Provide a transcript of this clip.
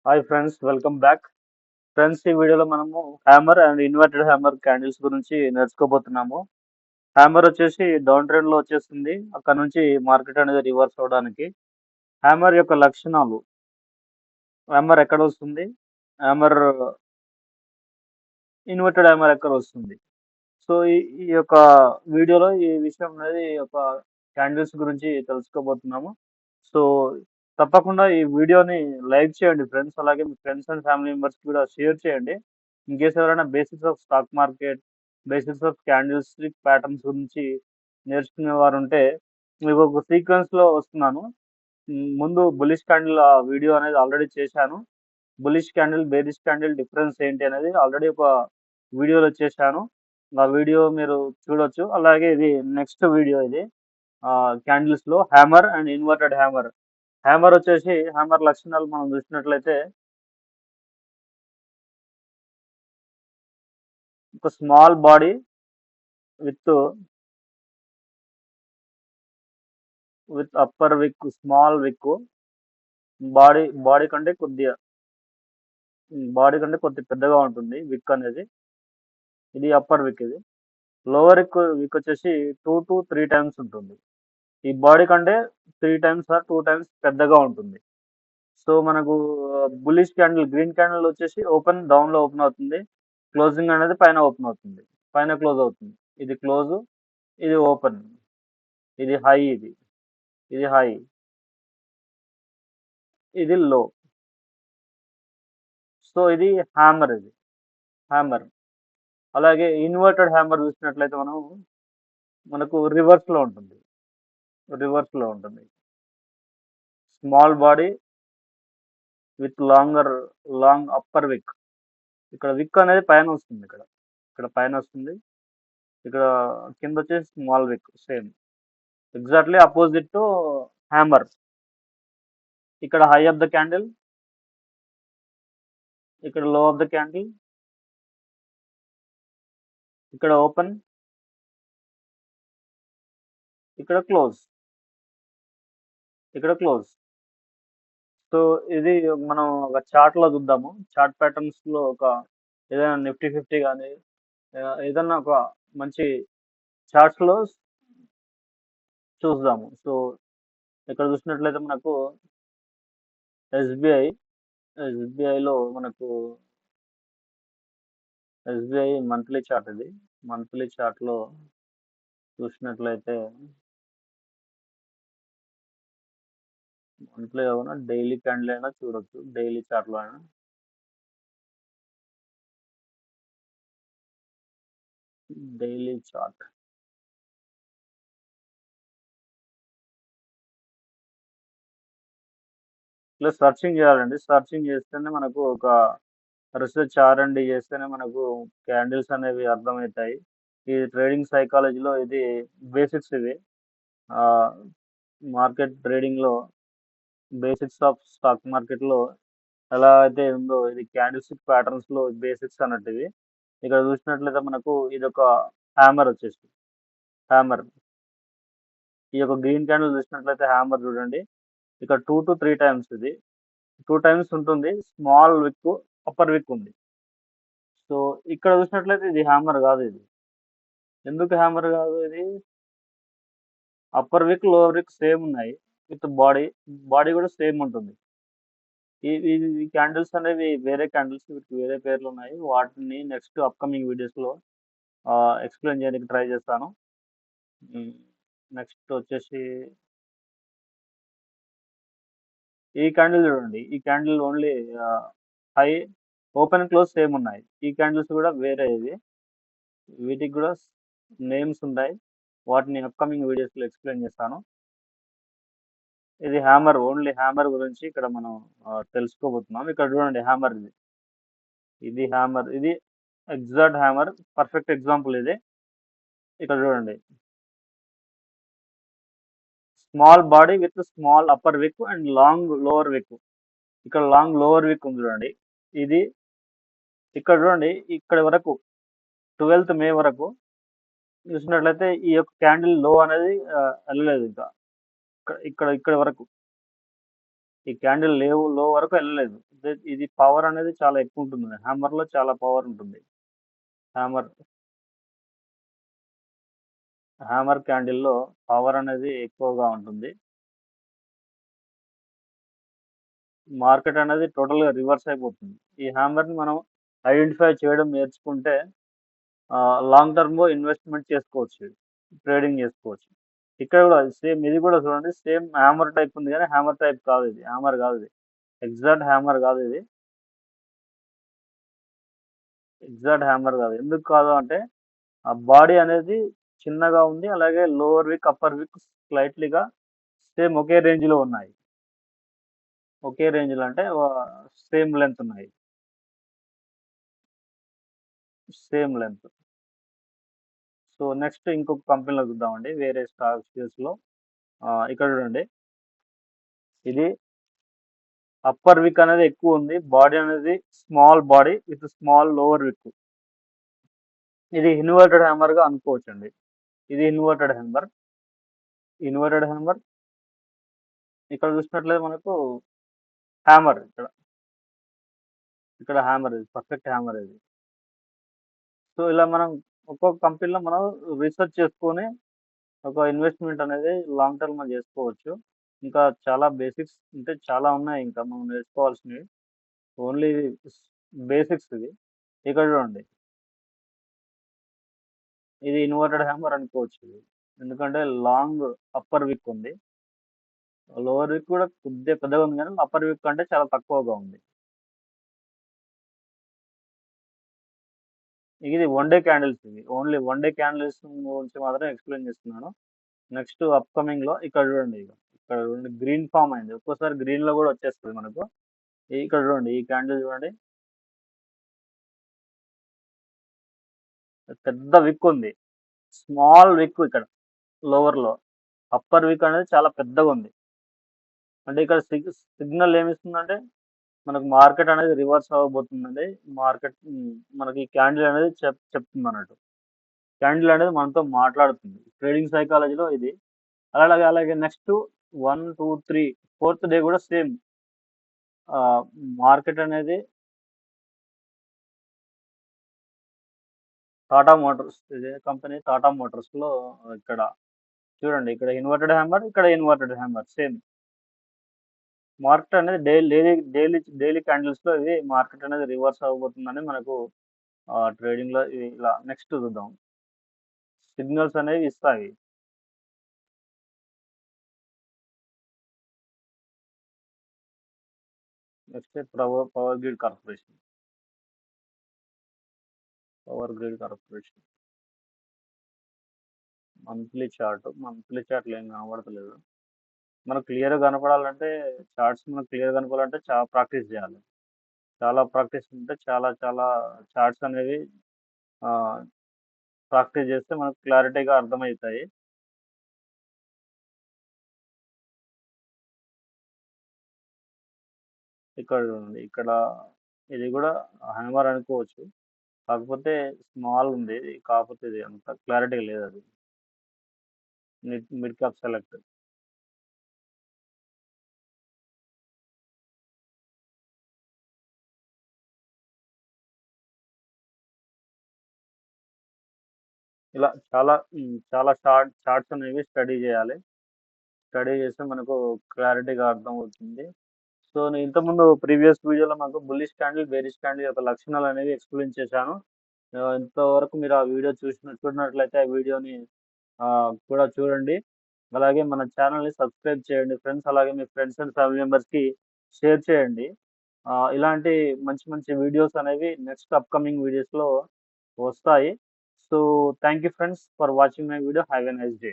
Hi friends, welcome back. Friends, ఈ వీడియోలో మనము hammer and inverted hammer candles గురించి నేర్చుకోబోతున్నాము. హ్యామర్ వచ్చేసి డౌన్ ట్రెండ్ లో వచ్చేస్తుంది. అక్కడ నుంచి మార్కెట్ అనేది రివర్స్ అవడానికి హ్యామర్ యొక్క లక్షణాలు. హ్యామర్ ఎక్కడ వస్తుంది, హ్యామర్ ఇన్వర్టెడ్ హ్యామర్ ఎక్కడ వస్తుంది. సో ఈ యొక్క వీడియోలో ఈ విషయం అనేది ఒక క్యాండిల్స్ గురించి తెలుసుకోబోతున్నాము. సో తప్పకుండా ఈ వీడియోని లైక్ చేయండి ఫ్రెండ్స్. అలాగే మీ ఫ్రెండ్స్ అండ్ ఫ్యామిలీ మెంబర్స్ కూడా షేర్ చేయండి. ఇన్ కేసు ఎవరైనా basics of stock market, basics of candles stick patterns గురించి నేర్చుకునే వారు ఉంటే మీకు ఒక సీక్వెన్స్ లో వస్తున్నాను. ముందు బులిష్ క్యాండిల్ వీడియో అనేది ఆల్రెడీ చేశాను. Bullish candle, bearish candle difference ఏంటి అనేది ఆల్రెడీ ఒక వీడియోలో చేశాను. ఆ వీడియో మీరు చూడొచ్చు. అలాగే ఇది నెక్స్ట్ వీడియో. ఇది క్యాండిల్స్ లో hammer and inverted hammer. Hammer వచ్చేసి హ్యామర్ లక్షణాలు మనం చూసినట్లయితే ఒక స్మాల్ బాడీ విత్ అప్పర్ విక్, స్మాల్ విక్, బాడీ కంటే కొద్దిగా పెద్దగా ఉంటుంది విక్ అనేది. ఇది అప్పర్ విక్. ఇది లోవర్ విక్ వచ్చేసి 2 to 3 times ఉంటుంది. ఈ బాడీ కంటే 3 times ఆర్ 2 times పెద్దగా ఉంటుంది. సో మనకు బుల్లిష్ క్యాండిల్, గ్రీన్ క్యాండిల్ వచ్చేసి ఓపెన్ డౌన్ లో ఓపెన్ అవుతుంది, క్లోజింగ్ అనేది పైన ఓపెన్ అవుతుంది, పైన క్లోజ్ అవుతుంది. ఇది క్లోజ్, ఇది ఓపెన్, ఇది హై, ఇది హై, ఇది లో. సో ఇది హ్యామర్. ఇది హ్యామర్. అలాగే ఇన్వర్టెడ్ హ్యామర్ చూసినట్లయితే మనకు రివర్స్ లో ఉంటుంది. Small body with long upper విక్. ఇక్కడ విక్ అనేది పైన వస్తుంది, ఇక్కడ పైన వస్తుంది, ఇక్కడ కింద వచ్చేసి స్మాల్ విక్. Same exactly opposite to hammer. ఇక్కడ హై ఆఫ్ ద క్యాండిల్, ఇక్కడ లో ఆఫ్ ద క్యాండిల్, ఇక్కడ ఓపెన్, ఇక్కడ క్లోజ్. సో ఇది మనం ఒక చార్ట్ లో చూద్దాము. చార్ట్ ప్యాటర్న్స్ లో ఒక ఏదైనా నిఫ్టీ 50 కానీ ఏదన్నా ఒక మంచి చార్ట్స్ లో చూద్దాము. సో ఇక్కడ చూసినట్లయితే మనకు ఎస్బీఐలో మనకు ఎస్బీఐ మంత్లీ చార్ట్. ఇది మంత్లీ చార్ట్ లో చూసినట్లయితే మంత్లీ కాకుండా డైలీ క్యాండిల్ అయినా చూడొచ్చు, డైలీ చార్ట్ లో అయినా. డైలీ చార్ట్ ఇలా సర్చింగ్ చేయాలండి. సర్చింగ్ చేస్తేనే మనకు ఒక రీసెర్చ్ R&D చేస్తేనే మనకు క్యాండిల్స్ అనేవి అర్థమవుతాయి. ఈ ట్రేడింగ్ సైకాలజీలో ఇది బేసిక్స్. ఇవి మార్కెట్ ట్రేడింగ్ లో బేసిక్స్ ఆఫ్ స్టాక్ మార్కెట్ లో ఎలా అయితే ఉందో ఇది క్యాండిల్స్ ప్యాటర్న్స్ లో బేసిక్స్ అన్నట్టు. ఇది ఇక్కడ చూసినట్లయితే మనకు ఇది ఒక హ్యామర్ వచ్చేసి హ్యామర్. ఈ యొక్క గ్రీన్ క్యాండిల్ చూసినట్లయితే హ్యామర్ చూడండి. ఇక్కడ 2 to 3 times, ఇది 2 times ఉంటుంది. స్మాల్ విక్, అప్పర్ విక్ ఉంది. సో ఇక్కడ చూసినట్లయితే ఇది హ్యామర్ కాదు. ఇది ఎందుకు హ్యామర్ కాదు? ఇది అప్పర్ విక్, లోవర్ విక్ సేమ్ ఉన్నాయి విత్ బాడీ కూడా సేమ్ ఉంటుంది. ఈ క్యాండిల్స్ అనేవి వేరే క్యాండిల్స్, వీటికి వేరే పేర్లు ఉన్నాయి. వాటిని నెక్స్ట్ అప్కమింగ్ వీడియోస్ లో ఎక్స్ప్లెయిన్ చేయడానికి ట్రై చేస్తాను. నెక్స్ట్ వచ్చేసి ఈ క్యాండిల్ చూడండి. ఈ candle only high, open, close same ఉన్నాయి. ఈ క్యాండిల్స్ కూడా వేరే. వీటికి కూడా నేమ్స్ ఉంటాయి. వాటిని అప్కమింగ్ వీడియోస్ లో ఎక్స్ప్లెయిన్ చేస్తాను. ఇది హ్యామర్, ఓన్లీ హ్యామర్ గురించి ఇక్కడ మనం తెలుసుకోబోతున్నాం. ఇక్కడ చూడండి హ్యామర్. ఇది హ్యామర్, ఇది ఎగ్జాక్ట్ హ్యామర్, పర్ఫెక్ట్ ఎగ్జాంపుల్ ఇది. ఇక్కడ చూడండి, small body with small upper విక్ అండ్ లాంగ్ లోవర్ విక్. ఇక్కడ లాంగ్ లోవర్ విక్ ఉంది చూడండి. ఇది ఇక్కడ చూడండి, ఇక్కడ వరకు 12th May వరకు చూసినట్లయితే ఈ యొక్క క్యాండిల్ లో అనేది వెళ్ళలేదు. ఇంకా ఇక్కడ వరకు ఈ క్యాండిల్ లో వరకు వెళ్ళలేదు. ఇది పవర్ అనేది చాలా ఎక్కువ ఉంటుంది. హ్యామర్‌లో చాలా పవర్ ఉంటుంది. హ్యామర్ హ్యామర్ క్యాండిల్‌లో పవర్ అనేది ఎక్కువగా ఉంటుంది. మార్కెట్ అనేది టోటల్‌గా రివర్స్ అయిపోతుంది. ఈ హ్యామర్‌ని మనం ఐడెంటిఫై చేయడం నేర్చుకుంటే లాంగ్ టర్మ్‌లో ఇన్వెస్ట్‌మెంట్ చేసుకోవచ్చు. ట్రేడింగ్ చేసుకోవచ్చు. ఇక్కడ గూడా సేమ్ ఇది గూడా చూడండి, సేమ్ హ్యామర్ టైప్ ఉంది గానీ హ్యామర్ టైప్ కాదు ఇది. హ్యామర్ కాదు ఇది. ఎగ్జాక్ట్ హ్యామర్ కాదు ఇది. ఎగ్జాక్ట్ హ్యామర్ కాదు. ఎందుకు కాదు అంటే ఆ బాడీ అనేది చిన్నగా ఉంది. అలాగే లోవర్ విక్, అప్పర్ విక్ స్లైట్‌లీగా సేమ్ ఒకే రేంజ్‌లో ఉన్నాయి. ఒకే రేంజ్‌లో అంటే సేమ్ లెంత్ ఉన్నాయి. Same length. సో, నెక్స్ట్ ఇంకొక కంపెనీలో చూద్దామండి. వేరే షేర్స్‌లో ఇక్కడ చూడండి. ఇది అప్పర్ విక్ అనేది ఎక్కువ ఉంది. బాడీ అనేది small body with small lower విక్. ఇది ఇన్వర్టెడ్ హ్యామర్‌గా అనుకోవచ్చండి. ఇది ఇన్వర్టెడ్ హ్యామర్. ఇన్వర్టెడ్ హ్యామర్ ఇక్కడ చూసినట్లయితే మనకు హ్యామర్ ఇక్కడ హ్యామర్ ఇది. పర్ఫెక్ట్ హ్యామర్ ఇది. సో, ఇలా మనం ఒక్కొక్క కంపెనీలో మనం రీసెర్చ్ చేసుకొని ఒక ఇన్వెస్ట్‌మెంట్ అనేది లాంగ్ టర్మ్‌లో చేసుకోవచ్చు. ఇంకా చాలా బేసిక్స్ అంటే చాలా ఉన్నాయి ఇంకా మనం నేర్చుకోవాల్సినవి. ఓన్లీ బేసిక్స్ ఇవి. ఇక్కడ చూడండి. ఇది ఇన్వర్టెడ్ హ్యామర్ అనుకోవచ్చు ఇది. ఎందుకంటే లాంగ్ అప్పర్ విక్ ఉంది. లోవర్ విక్ కూడా కొద్దిగా పెద్దగా ఉంది కానీ అప్పర్ విక్ కంటే చాలా తక్కువగా ఉంది. ఇది వన్ డే క్యాండిల్స్ ఇవి. ఓన్లీ వన్ డే క్యాండిల్స్ గురించి మాత్రమే ఎక్స్‌ప్లెయిన్ చేస్తున్నాను. నెక్స్ట్ అప్‌కమింగ్‌లో ఇక్కడ చూడండి ఇగ. ఇక్కడ చూడండి గ్రీన్ ఫార్మ్ అయింది. ఒక్కోసారి గ్రీన్‌లో కూడా వచ్చేస్తది మనకు. ఇక్కడ చూడండి ఈ క్యాండిల్ చూడండి. పెద్ద విక్ ఉంది. స్మాల్ విక్ ఇక్కడ లోవర్‌లో. అప్పర్ విక్ అనేది చాలా పెద్దగా ఉంది. అంటే ఇక్కడ సిగ్నల్ ఏమిస్తుందంటే మనకు మార్కెట్ అనేది రివర్స్ అవ్వబోతుందండి. మార్కెట్ మనకి క్యాండిల్ అనేది చెప్తుందన్నట్టు. క్యాండిల్ అనేది మనతో మాట్లాడుతుంది. ట్రేడింగ్ సైకాలజీలో ఇది. అలాగే నెక్స్ట్ 1, 2, 3 ఫోర్త్ డే కూడా సేమ్ మార్కెట్ అనేది టాటా మోటార్స్ ఇదే కంపెనీ టాటా మోటార్స్‌లో ఇక్కడ చూడండి. ఇక్కడ ఇన్వర్టెడ్ హ్యామర్, ఇక్కడ ఇన్వర్టెడ్ హ్యామర్ సేమ్. మార్కెట్ అనేది డైలీ క్యాండిల్స్‌లో ఇది మార్కెట్ అనేది రివర్స్ అవ్వబోతుందని మనకు ట్రేడింగ్‌లో ఇలా నెక్స్ట్ చూద్దాం. సిగ్నల్స్ అనేవి ఇస్తాయి. Next Power Grid Corporation. Power Grid Corporation. Monthly చార్ట్‌లో ఏం కనబడతలేదు. మనకు క్లియర్‌గా కనపడాలంటే మనకు క్లియర్‌గా కనపడాలంటే చాలా ప్రాక్టీస్ చేయాలి. చాలా ప్రాక్టీస్ ఉంటే చాలా చాలా చార్ట్స్ అనేవి ఆహ్, ప్రాక్టీస్ చేస్తే మనకు క్లారిటీగా అర్థమైతాయి. ఇక్కడ చూడండి. ఇక్కడ ఇది కూడా హ్యామర్ అనుకోవచ్చు. కాకపోతే స్మాల్ ఉంది. కాకపోతే ఇది అంత క్లారిటీగా లేదది. Mid cap select. ఇలా చాలా చార్ట్స్ అనేవి స్టడీ చేయాలి. స్టడీ చేస్తే మనకు క్లారిటీగా అర్థమవుతుంది. సో, నేను ఇంతకుముందు ప్రీవియస్ వీడియోలో మనకు బుల్లిష్ క్యాండిల్, బేరిష్ క్యాండిల్ యొక్క లక్షణాలనేవి ఎక్స్‌ప్లెయిన్ చేశాను. ఇంతవరకు మీరు ఆ వీడియో చూడనట్లయితే ఆ వీడియోని కూడా చూడండి. అలాగే మన ఛానెల్‌ని సబ్స్క్రైబ్ చేయండి ఫ్రెండ్స్. అలాగే మీ ఫ్రెండ్స్ అండ్ ఫ్యామిలీ మెంబర్స్‌కి షేర్ చేయండి. ఇలాంటి మంచి మంచి వీడియోస్ అనేవి నెక్స్ట్ అప్‌కమింగ్ వీడియోస్‌లో వస్తాయి. So, thank you friends for watching my video. Have a nice day.